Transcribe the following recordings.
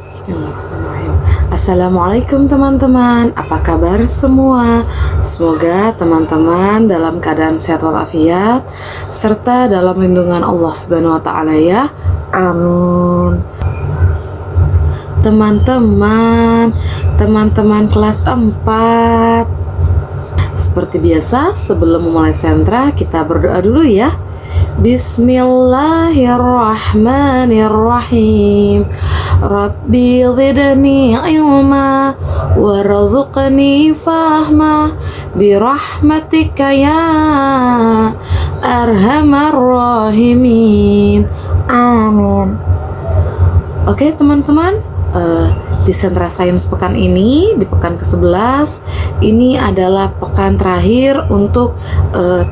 Bismillahirrahmanirrahim. Assalamualaikum teman-teman, apa kabar semua? Semoga teman-teman dalam keadaan sehat walafiat serta dalam lindungan Allah Subhanahu wa taala ya. Amin. Teman-teman kelas 4. Seperti biasa, sebelum memulai sentra kita berdoa dulu ya. Bismillahirrahmanirrahim. Rabbi zidni ilma warzuqni fahma birahmatika ya arhamar rahimin. Amin. Oke teman-teman, di sentra sains pekan ini, di pekan ke-11, ini adalah pekan terakhir untuk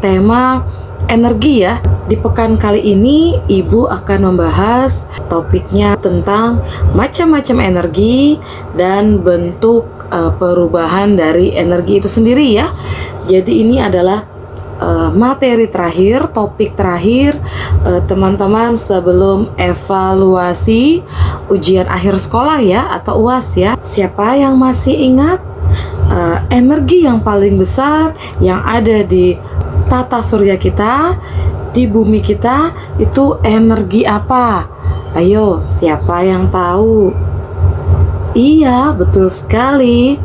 tema energi ya. Di pekan kali ini Ibu akan membahas topiknya tentang macam-macam energi dan bentuk perubahan dari energi itu sendiri ya. Jadi ini adalah materi terakhir, topik terakhir teman-teman sebelum evaluasi ujian akhir sekolah ya, atau UAS ya. Siapa yang masih ingat energi yang paling besar yang ada di tata surya kita, di bumi kita, itu energi apa? Ayo, siapa yang tahu? Iya, betul sekali.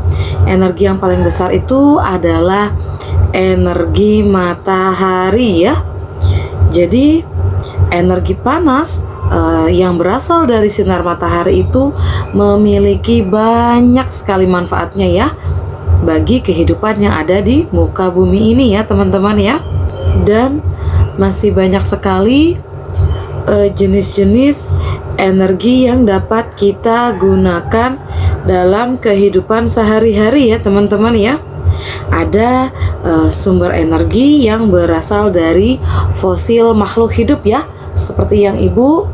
Energi yang paling besar itu adalah energi matahari ya. Jadi energi panas yang berasal dari sinar matahari itu memiliki banyak sekali manfaatnya ya bagi kehidupan yang ada di muka bumi ini ya teman-teman ya. Dan masih banyak sekali jenis-jenis energi yang dapat kita gunakan dalam kehidupan sehari-hari ya teman-teman ya. Ada sumber energi yang berasal dari fosil makhluk hidup ya, seperti yang Ibu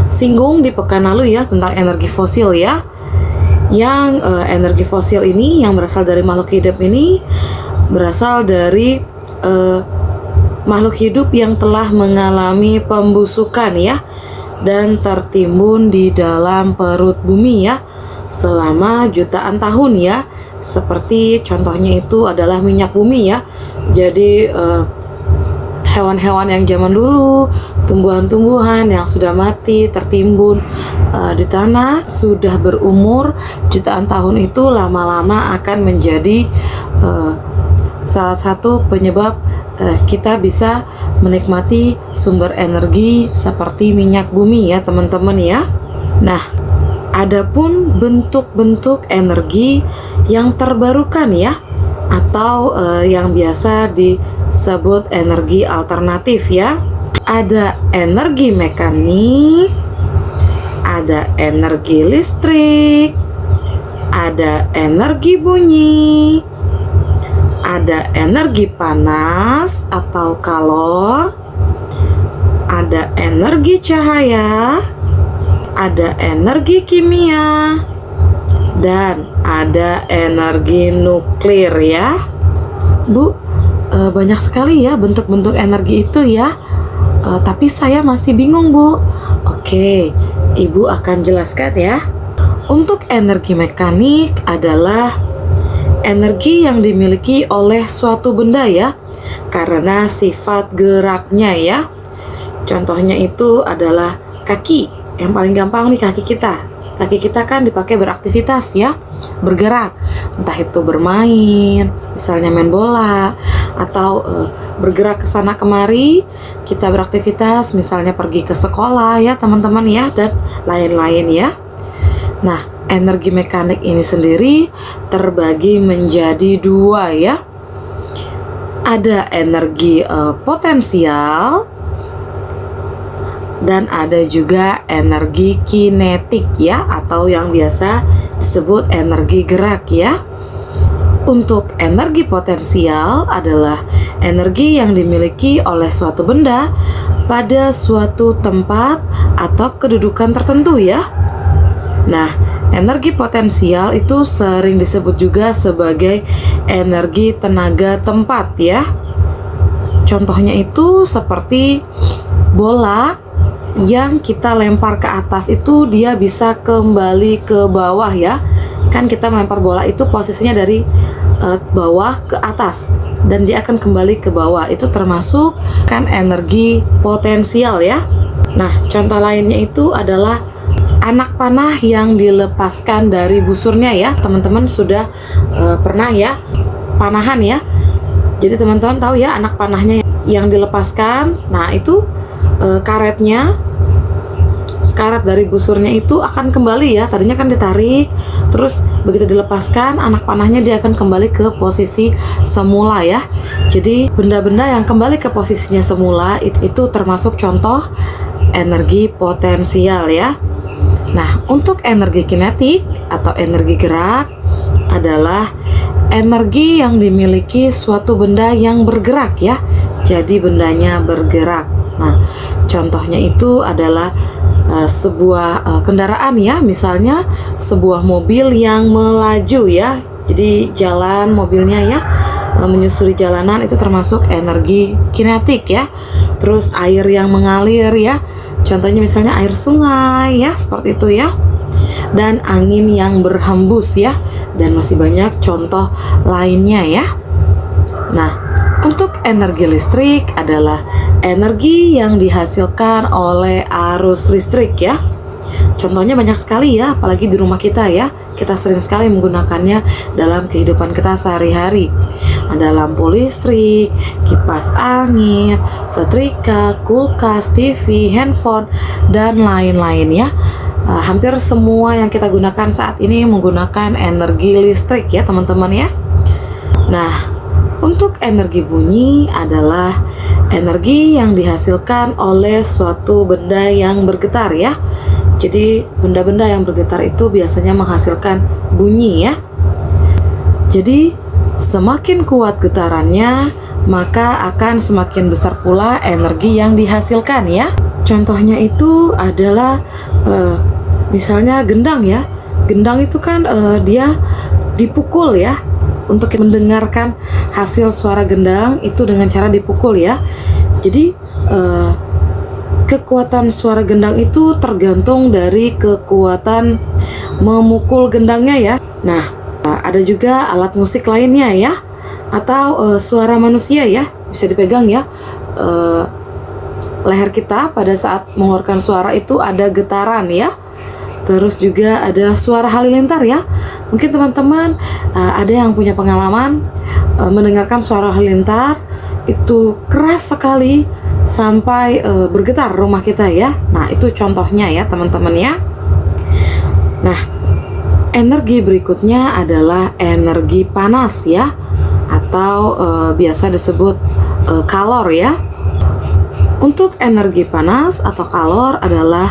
singgung di pekan lalu ya tentang energi fosil ya. Yang energi fosil ini yang berasal dari makhluk hidup ini berasal dari makhluk hidup yang telah mengalami pembusukan ya dan tertimbun di dalam perut bumi ya selama jutaan tahun ya. Seperti contohnya itu adalah minyak bumi ya. Jadi hewan-hewan yang zaman dulu, tumbuhan-tumbuhan yang sudah mati tertimbun di tanah sudah berumur jutaan tahun itu lama-lama akan menjadi salah satu penyebab kita bisa menikmati sumber energi seperti minyak bumi ya teman-teman ya. Nah, adapun bentuk-bentuk energi yang terbarukan ya, atau yang biasa disebut energi alternatif ya. Ada energi mekanik, ada energi listrik, ada energi bunyi, ada energi panas atau kalor, ada energi cahaya, ada energi kimia, dan ada energi nuklir ya. Bu, banyak sekali ya bentuk-bentuk energi itu ya. Tapi saya masih bingung Bu. Oke, Ibu akan jelaskan ya. Untuk energi mekanik adalah energi yang dimiliki oleh suatu benda ya, karena sifat geraknya ya. Contohnya itu adalah kaki. Yang paling gampang nih kaki kita. Kaki kita kan dipakai beraktivitas ya, bergerak. Entah itu bermain, misalnya main bola, atau bergerak ke sana kemari, kita beraktivitas, misalnya pergi ke sekolah ya teman-teman ya, dan lain-lain ya. Nah, energi mekanik ini sendiri terbagi menjadi dua ya. Ada energi potensial dan ada juga energi kinetik ya, atau yang biasa disebut energi gerak ya. Untuk energi potensial adalah energi yang dimiliki oleh suatu benda pada suatu tempat atau kedudukan tertentu ya. Nah, energi potensial itu sering disebut juga sebagai energi tenaga tempat ya. Contohnya itu seperti bola yang kita lempar ke atas itu dia bisa kembali ke bawah ya. Kan kita melempar bola itu posisinya dari bawah ke atas dan dia akan kembali ke bawah. Itu termasuk kan energi potensial ya. Nah, contoh lainnya itu adalah anak panah yang dilepaskan dari busurnya ya. Teman-teman sudah pernah ya panahan ya. Jadi teman-teman tahu ya anak panahnya yang dilepaskan. Nah, itu karet dari busurnya itu akan kembali ya. Tadinya kan ditarik, terus begitu dilepaskan anak panahnya dia akan kembali ke posisi semula ya. Jadi benda-benda yang kembali ke posisinya semula itu termasuk contoh energi potensial ya. Nah, untuk energi kinetik atau energi gerak adalah energi yang dimiliki suatu benda yang bergerak ya. Jadi bendanya bergerak. Nah, contohnya itu adalah sebuah kendaraan ya, misalnya sebuah mobil yang melaju ya. Jadi jalan mobilnya ya, menyusuri jalanan itu termasuk energi kinetik ya. Terus air yang mengalir ya, contohnya misalnya air sungai ya, seperti itu ya. Dan angin yang berhembus ya, dan masih banyak contoh lainnya ya. Nah, untuk energi listrik adalah energi yang dihasilkan oleh arus listrik ya. Contohnya banyak sekali ya, apalagi di rumah kita ya. Kita sering sekali menggunakannya dalam kehidupan kita sehari-hari. Ada lampu listrik, kipas angin, setrika, kulkas, TV, handphone, dan lain-lain ya. Hampir semua yang kita gunakan saat ini menggunakan energi listrik ya teman-teman ya. Nah, untuk energi bunyi adalah energi yang dihasilkan oleh suatu benda yang bergetar ya. Jadi benda-benda yang bergetar itu biasanya menghasilkan bunyi ya. Jadi semakin kuat getarannya, maka akan semakin besar pula energi yang dihasilkan ya. Contohnya itu adalah misalnya gendang ya. Gendang itu kan dia dipukul ya. Untuk mendengarkan hasil suara gendang itu dengan cara dipukul ya. Jadi kekuatan suara gendang itu tergantung dari kekuatan memukul gendangnya ya. Nah, ada juga alat musik lainnya ya, atau suara manusia ya, bisa dipegang ya. Leher kita pada saat mengeluarkan suara itu ada getaran ya. Terus juga ada suara halilintar ya. Mungkin teman-teman ada yang punya pengalaman mendengarkan suara halilintar itu keras sekali sampai bergetar rumah kita ya. Nah, itu contohnya ya teman-teman ya. Nah, energi berikutnya adalah energi panas ya, atau biasa disebut kalor ya. Untuk energi panas atau kalor adalah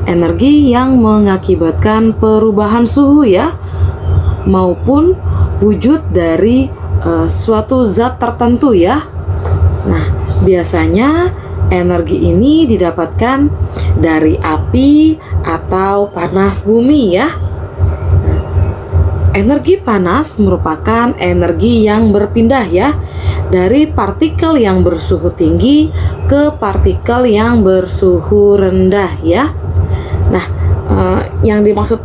energi yang mengakibatkan perubahan suhu ya, maupun wujud dari suatu zat tertentu ya. Nah, biasanya energi ini didapatkan dari api atau panas bumi ya. Energi panas merupakan energi yang berpindah ya, dari partikel yang bersuhu tinggi ke partikel yang bersuhu rendah ya. Nah, yang dimaksud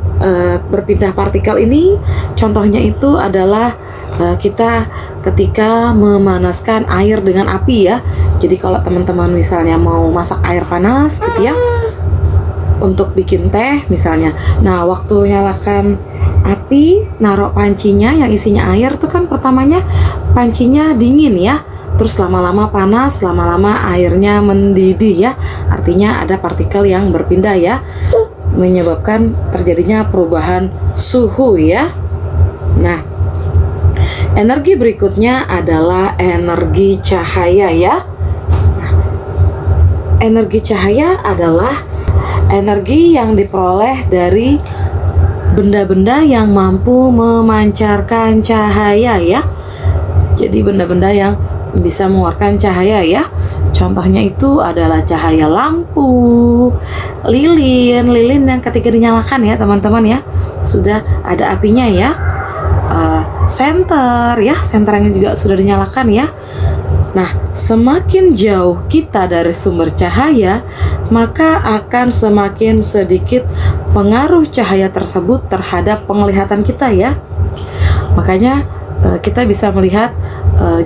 berpindah partikel ini contohnya itu adalah kita ketika memanaskan air dengan api ya. Jadi kalau teman-teman misalnya mau masak air panas gitu ya, untuk bikin teh misalnya. Nah, waktu nyalakan api, naruh pancinya yang isinya air tuh kan pertamanya pancinya dingin ya, terus lama-lama panas, lama-lama airnya mendidih ya. Artinya ada partikel yang berpindah ya, menyebabkan terjadinya perubahan suhu ya. Nah, energi berikutnya adalah energi cahaya ya. Nah, energi cahaya adalah energi yang diperoleh dari benda-benda yang mampu memancarkan cahaya ya. Jadi benda-benda yang bisa mengeluarkan cahaya ya. Contohnya itu adalah cahaya lampu, lilin yang ketika dinyalakan ya teman-teman ya, sudah ada apinya ya. Senter ya, senternya juga sudah dinyalakan ya. Nah, semakin jauh kita dari sumber cahaya, maka akan semakin sedikit pengaruh cahaya tersebut terhadap penglihatan kita ya. Makanya kita bisa melihat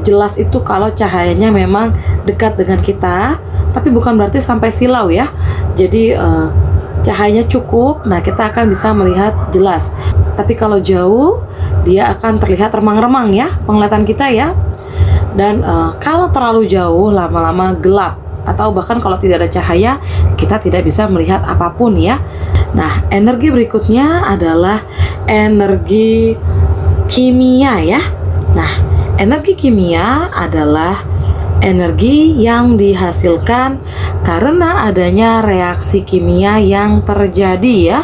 jelas itu kalau cahayanya memang dekat dengan kita, tapi bukan berarti sampai silau ya. Jadi cahayanya cukup, nah kita akan bisa melihat jelas. Tapi kalau jauh, dia akan terlihat remang-remang ya penglihatan kita ya. Dan kalau terlalu jauh, lama-lama gelap, atau bahkan kalau tidak ada cahaya, kita tidak bisa melihat apapun ya. Nah, energi berikutnya adalah energi kimia ya. Nah, energi kimia adalah energi yang dihasilkan karena adanya reaksi kimia yang terjadi ya.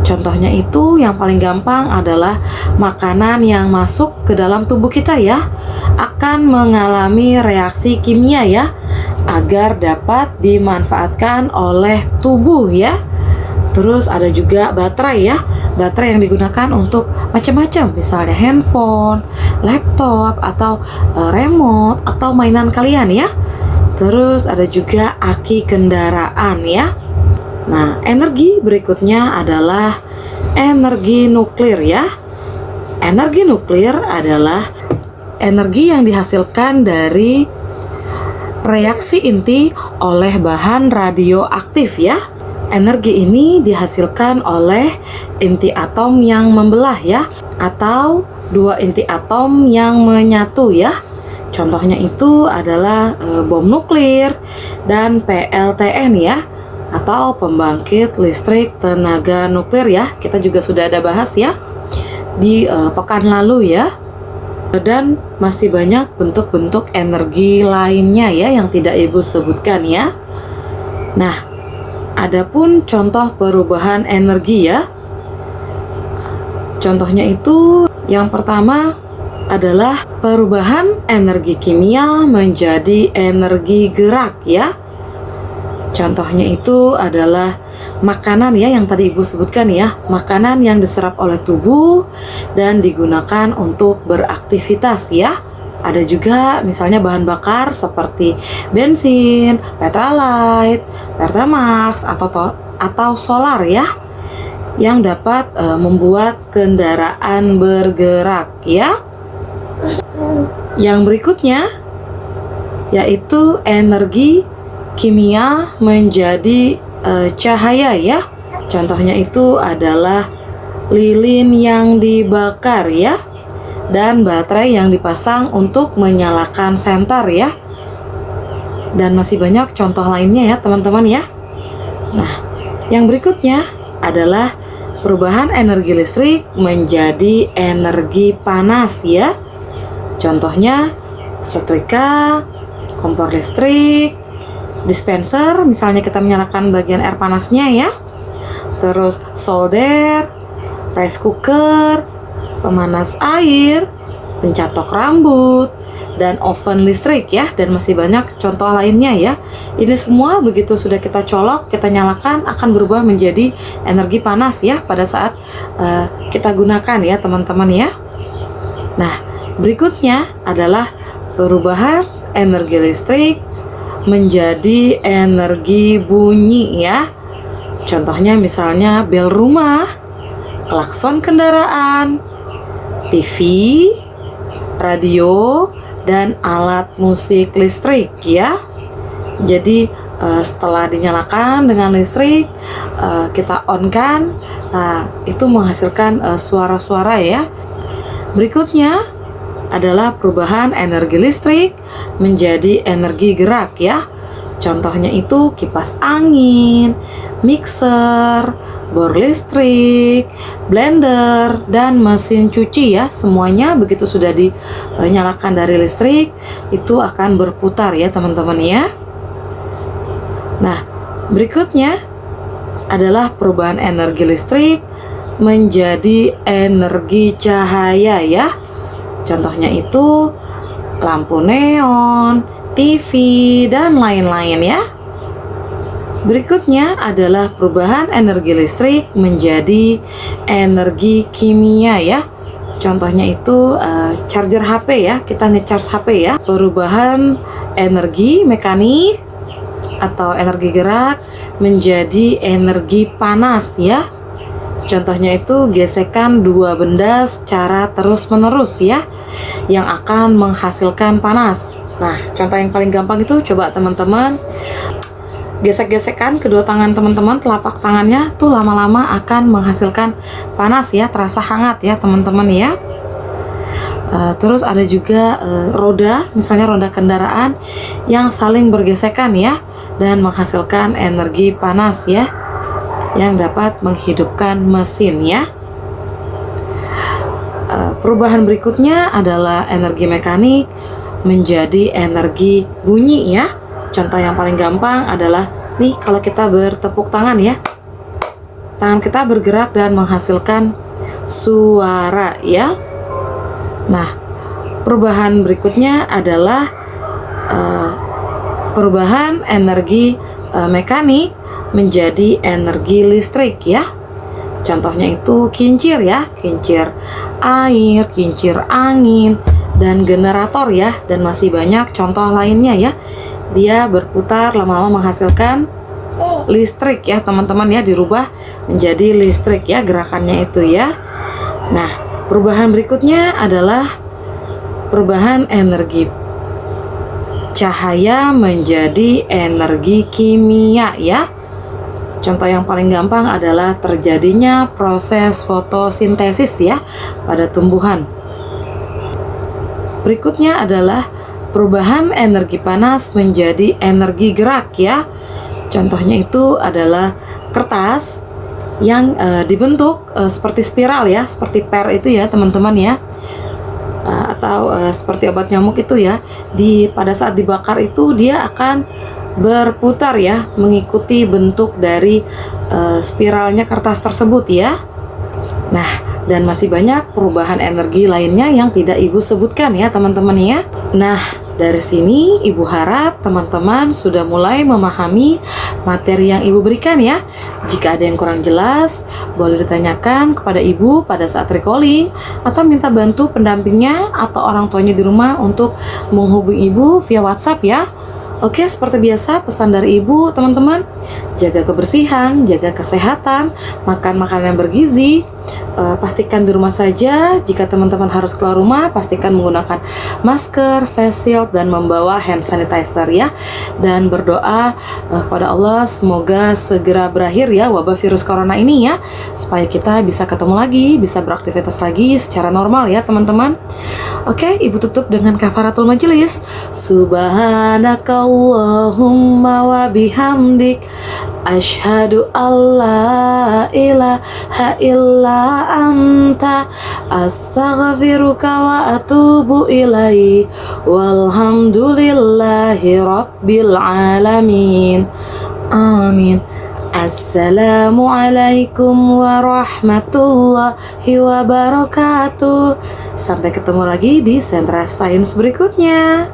Contohnya itu yang paling gampang adalah makanan yang masuk ke dalam tubuh kita ya, akan mengalami reaksi kimia ya, agar dapat dimanfaatkan oleh tubuh ya. Terus ada juga baterai ya, baterai yang digunakan untuk macam-macam, misalnya handphone, laptop, atau remote, atau mainan kalian ya. Terus ada juga aki kendaraan ya. Nah, energi berikutnya adalah energi nuklir ya. Energi nuklir adalah energi yang dihasilkan dari reaksi inti oleh bahan radioaktif ya. Energi ini dihasilkan oleh inti atom yang membelah ya, atau dua inti atom yang menyatu ya. Contohnya itu adalah bom nuklir dan PLTN ya, atau pembangkit listrik tenaga nuklir ya. Kita juga sudah ada bahas ya di pekan lalu ya. Dan masih banyak bentuk-bentuk energi lainnya ya yang tidak Ibu sebutkan ya. Nah, adapun contoh perubahan energi ya. Contohnya itu yang pertama adalah perubahan energi kimia menjadi energi gerak ya. Contohnya itu adalah makanan ya yang tadi Ibu sebutkan ya, makanan yang diserap oleh tubuh dan digunakan untuk beraktivitas ya. Ada juga misalnya bahan bakar seperti bensin, Pertalite, Pertamax, atau solar ya, yang dapat membuat kendaraan bergerak ya. Yang berikutnya yaitu energi kimia menjadi cahaya ya. Contohnya itu adalah lilin yang dibakar ya, dan baterai yang dipasang untuk menyalakan senter ya. Dan masih banyak contoh lainnya ya teman-teman ya. Nah, yang berikutnya adalah perubahan energi listrik menjadi energi panas ya. Contohnya setrika, kompor listrik, dispenser, misalnya kita menyalakan bagian air panasnya ya. Terus solder, rice cooker, pemanas air, pencatok rambut, dan oven listrik ya. Dan masih banyak contoh lainnya ya. Ini semua begitu sudah kita colok, kita nyalakan, akan berubah menjadi energi panas ya pada saat kita gunakan ya teman-teman ya. Nah, berikutnya adalah perubahan energi listrik menjadi energi bunyi ya. Contohnya misalnya bel rumah, klakson kendaraan, TV, radio, dan alat musik listrik ya. Jadi setelah dinyalakan dengan listrik, kita on kan, nah itu menghasilkan suara-suara ya. Berikutnya adalah perubahan energi listrik menjadi energi gerak ya. Contohnya itu kipas angin, mixer, bor listrik, blender, dan mesin cuci ya. Semuanya begitu sudah dinyalakan dari listrik, itu akan berputar ya teman-teman ya. Nah, berikutnya adalah perubahan energi listrik menjadi energi cahaya ya. Contohnya itu lampu neon, TV, dan lain-lain ya. Berikutnya adalah perubahan energi listrik menjadi energi kimia ya. Contohnya itu charger HP ya, kita ngecharge HP ya. Perubahan energi mekanik atau energi gerak menjadi energi panas ya. Contohnya itu gesekan dua benda secara terus-menerus ya, yang akan menghasilkan panas. Nah, contoh yang paling gampang itu coba teman-teman gesek-gesekan kedua tangan teman-teman, telapak tangannya tuh lama-lama akan menghasilkan panas ya, terasa hangat ya teman-teman ya. Terus ada juga roda, misalnya roda kendaraan yang saling bergesekan ya, dan menghasilkan energi panas ya, yang dapat menghidupkan mesin ya. Perubahan berikutnya adalah energi mekanik menjadi energi bunyi ya. Contoh yang paling gampang adalah nih, kalau kita bertepuk tangan ya, tangan kita bergerak dan menghasilkan suara ya. Nah, perubahan berikutnya adalah perubahan energi mekanik menjadi energi listrik ya. Contohnya itu kincir ya, kincir air, kincir angin, dan generator ya, dan masih banyak contoh lainnya ya. Dia berputar lama-lama menghasilkan listrik ya teman-teman ya, dirubah menjadi listrik ya gerakannya itu ya. Nah, perubahan berikutnya adalah perubahan energi cahaya menjadi energi kimia ya. Contoh yang paling gampang adalah terjadinya proses fotosintesis ya pada tumbuhan. Berikutnya adalah perubahan energi panas menjadi energi gerak ya. Contohnya itu adalah kertas yang dibentuk seperti spiral ya, seperti per itu ya teman-teman ya. Atau seperti obat nyamuk itu ya. Pada saat dibakar itu dia akan berputar ya, mengikuti bentuk dari spiralnya kertas tersebut ya. Nah, dan masih banyak perubahan energi lainnya yang tidak Ibu sebutkan ya teman-teman ya. Nah, dari sini Ibu harap teman-teman sudah mulai memahami materi yang Ibu berikan ya. Jika ada yang kurang jelas, boleh ditanyakan kepada Ibu pada saat recalling, atau minta bantu pendampingnya atau orang tuanya di rumah untuk menghubungi Ibu via WhatsApp ya. Oke, seperti biasa pesan dari Ibu teman-teman, jaga kebersihan, jaga kesehatan, makan makanan yang bergizi, pastikan di rumah saja. Jika teman-teman harus keluar rumah, pastikan menggunakan masker, face shield, dan membawa hand sanitizer ya. Dan berdoa kepada Allah semoga segera berakhir ya wabah virus corona ini ya, supaya kita bisa ketemu lagi, bisa beraktivitas lagi secara normal ya teman-teman. Oke, Ibu tutup dengan kafaratul majelis. Subhanakallahumma wa bihamdik, asyhadu alla ilaha illa anta, astaghfiruka wa atubu ilaihi, walhamdulillahi rabbil alamin. Amin. Assalamualaikum warahmatullahi wabarakatuh. Sampai ketemu lagi di Sentra Sains berikutnya.